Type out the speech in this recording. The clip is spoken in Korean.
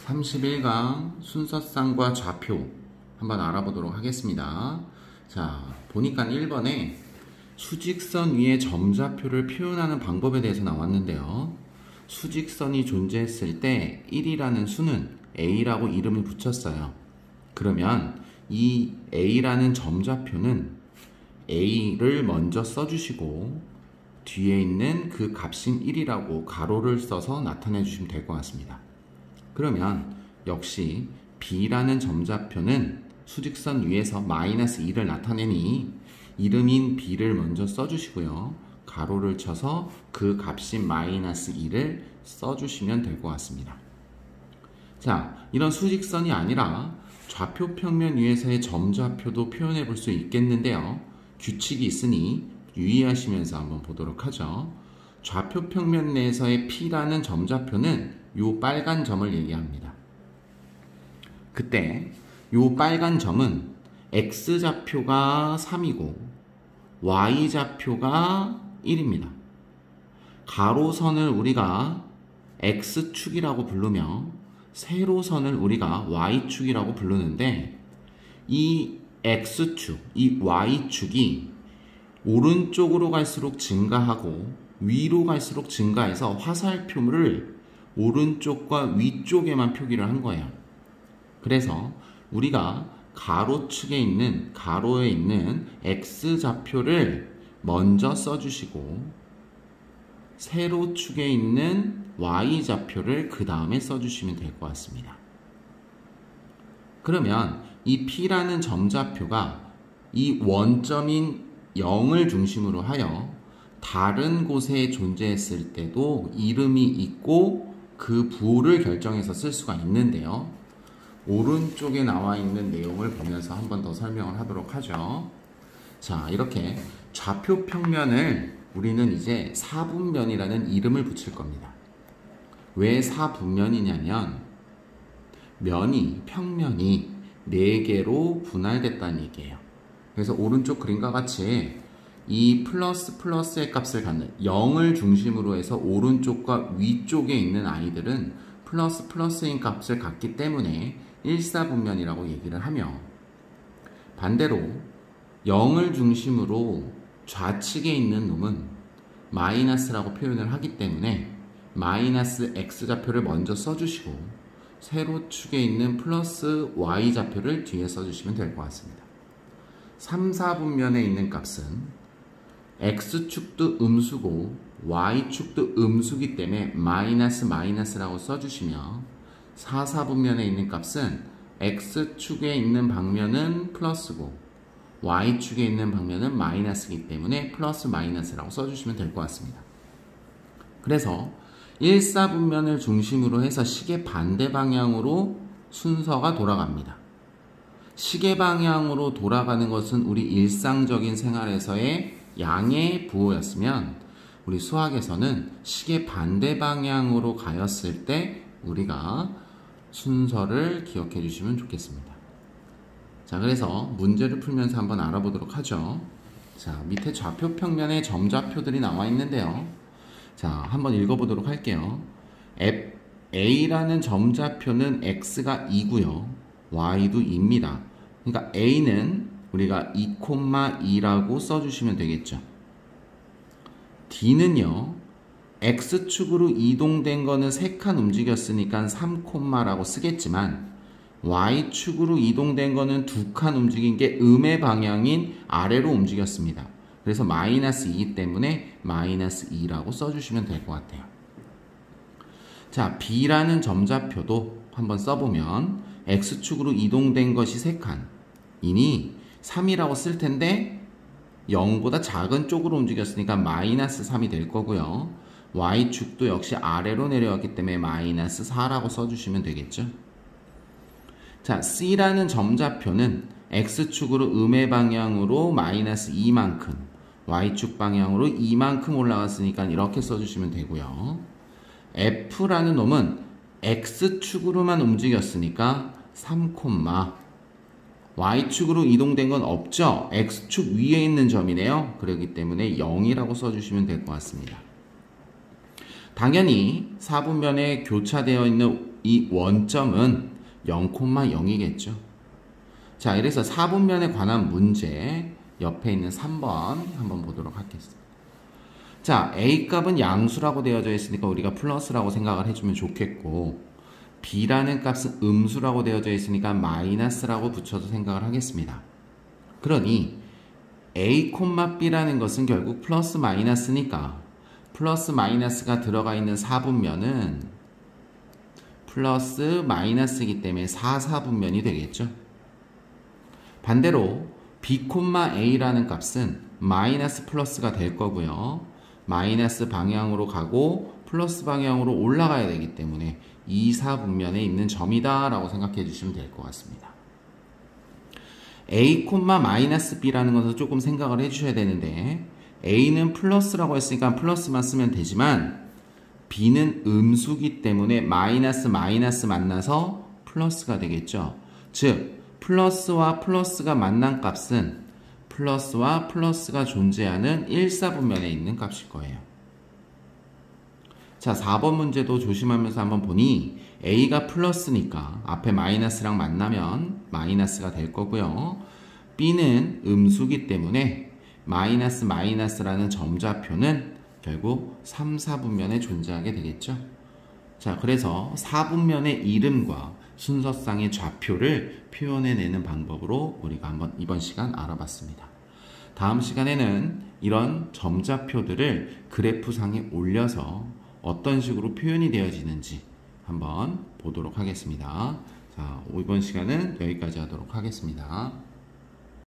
31강 순서쌍과 좌표 한번 알아보도록 하겠습니다. 자, 보니까 1번에 수직선 위에 점좌표를 표현하는 방법에 대해서 나왔는데요. 수직선이 존재했을 때 1이라는 수는 A라고 이름을 붙였어요. 그러면 이 A라는 점좌표는 A를 먼저 써주시고 뒤에 있는 그 값인 1이라고 가로를 써서 나타내 주시면 될 것 같습니다. 그러면 역시 B라는 점좌표는 수직선 위에서 마이너스 2를 나타내니 이름인 B를 먼저 써주시고요. 가로를 쳐서 그 값인 마이너스 2를 써주시면 될 것 같습니다. 자, 이런 수직선이 아니라 좌표 평면 위에서의 점좌표도 표현해 볼 수 있겠는데요. 규칙이 있으니 유의하시면서 한번 보도록 하죠. 좌표 평면 내에서의 P라는 점좌표는 요 빨간 점을 얘기합니다. 그때 요 빨간 점은 X좌표가 3이고 Y좌표가 1입니다. 가로선을 우리가 X축이라고 부르며 세로선을 우리가 Y축이라고 부르는데 이 X축, 이 Y축이 오른쪽으로 갈수록 증가하고 위로 갈수록 증가해서 화살표를 오른쪽과 위쪽에만 표기를 한 거예요. 그래서 우리가 가로축에 있는 가로에 있는 X좌표를 먼저 써주시고 세로축에 있는 Y좌표를 그 다음에 써주시면 될 것 같습니다. 그러면 이 P라는 점좌표가 이 원점인 0을 중심으로 하여 다른 곳에 존재했을 때도 이름이 있고 그 부호를 결정해서 쓸 수가 있는데요. 오른쪽에 나와 있는 내용을 보면서 한 번 더 설명을 하도록 하죠. 자, 이렇게 좌표 평면을 우리는 이제 사분면이라는 이름을 붙일 겁니다. 왜 사분면이냐면 평면이 4개로 분할됐다는 얘기예요. 그래서 오른쪽 그림과 같이 이 플러스의 값을 갖는 0을 중심으로 해서 오른쪽과 위쪽에 있는 아이들은 플러스인 값을 갖기 때문에 1사분면이라고 얘기를 하며 반대로 0을 중심으로 좌측에 있는 놈은 마이너스라고 표현을 하기 때문에 마이너스 X좌표를 먼저 써주시고 세로축에 있는 플러스 Y좌표를 뒤에 써주시면 될 것 같습니다. 3, 4분면에 있는 값은 X축도 음수고 Y축도 음수기 때문에 마이너스라고 써주시며 4, 4분면에 있는 값은 X축에 있는 방면은 플러스고 Y축에 있는 방면은 마이너스이기 때문에 플러스 마이너스라고 써주시면 될 것 같습니다. 그래서 1, 4분면을 중심으로 해서 시계 반대 방향으로 순서가 돌아갑니다. 시계 방향으로 돌아가는 것은 우리 일상적인 생활에서의 양의 부호였으면 우리 수학에서는 시계 반대 방향으로 가였을 때 우리가 순서를 기억해 주시면 좋겠습니다. 자, 그래서 문제를 풀면서 한번 알아보도록 하죠. 자, 밑에 좌표 평면에 점좌표들이 나와 있는데요. 자, 한번 읽어보도록 할게요. A라는 점좌표는 X가 2고요. Y도 2입니다. 그러니까 A는 우리가 2,2라고 써주시면 되겠죠. D는요. X축으로 이동된 거는 3칸 움직였으니까 3,라고 쓰겠지만 Y축으로 이동된 거는 2칸 움직인 게 음의 방향인 아래로 움직였습니다. 그래서 마이너스 2 때문에 마이너스 2라고 써주시면 될 것 같아요. 자, B라는 점좌표도 한번 써보면 X축으로 이동된 것이 3칸 이니 3이라고 쓸 텐데 0보다 작은 쪽으로 움직였으니까 마이너스 3이 될 거고요. Y축도 역시 아래로 내려왔기 때문에 마이너스 4라고 써주시면 되겠죠. 자, C라는 점좌표는 X축으로 음의 방향으로 마이너스 2만큼 Y축 방향으로 2만큼 올라갔으니까 이렇게 써주시면 되고요. F라는 놈은 X축으로만 움직였으니까 3, Y축으로 이동된 건 없죠. X축 위에 있는 점이네요. 그렇기 때문에 0이라고 써주시면 될 것 같습니다. 당연히 4분면에 교차되어 있는 이 원점은 0,0이겠죠. 자, 이래서 4분면에 관한 문제 옆에 있는 3번 한번 보도록 하겠습니다. 자, A 값은 양수라고 되어져 있으니까 우리가 플러스라고 생각을 해주면 좋겠고, B라는 값은 음수라고 되어져 있으니까 마이너스라고 붙여서 생각을 하겠습니다. 그러니 A, B라는 것은 결국 플러스 마이너스니까 플러스 마이너스가 들어가 있는 4분면은 플러스 마이너스이기 때문에 4분면이 되겠죠. 반대로 B, A라는 값은 마이너스 플러스가 될 거고요. 마이너스 방향으로 가고 플러스 방향으로 올라가야 되기 때문에 2, 4분면에 있는 점이다 라고 생각해 주시면 될 것 같습니다. A, B라는 것을 조금 생각을 해 주셔야 되는데, A는 플러스라고 했으니까 플러스만 쓰면 되지만 B는 음수기 때문에 마이너스 만나서 플러스가 되겠죠. 즉 플러스와 플러스가 만난 값은 플러스와 플러스가 존재하는 1사분면에 있는 값일 거예요. 자, 4번 문제도 조심하면서 한번 보니 A가 플러스니까 앞에 마이너스랑 만나면 마이너스가 될 거고요. B는 음수기 때문에 마이너스라는 점좌표는 결국 3, 4분면에 존재하게 되겠죠. 자, 그래서 4분면의 이름과 순서상의 좌표를 표현해내는 방법으로 우리가 한번 이번 시간 알아봤습니다. 다음 시간에는 이런 점좌표들을 그래프상에 올려서 어떤 식으로 표현이 되어지는지 한번 보도록 하겠습니다. 자, 이번 시간은 여기까지 하도록 하겠습니다.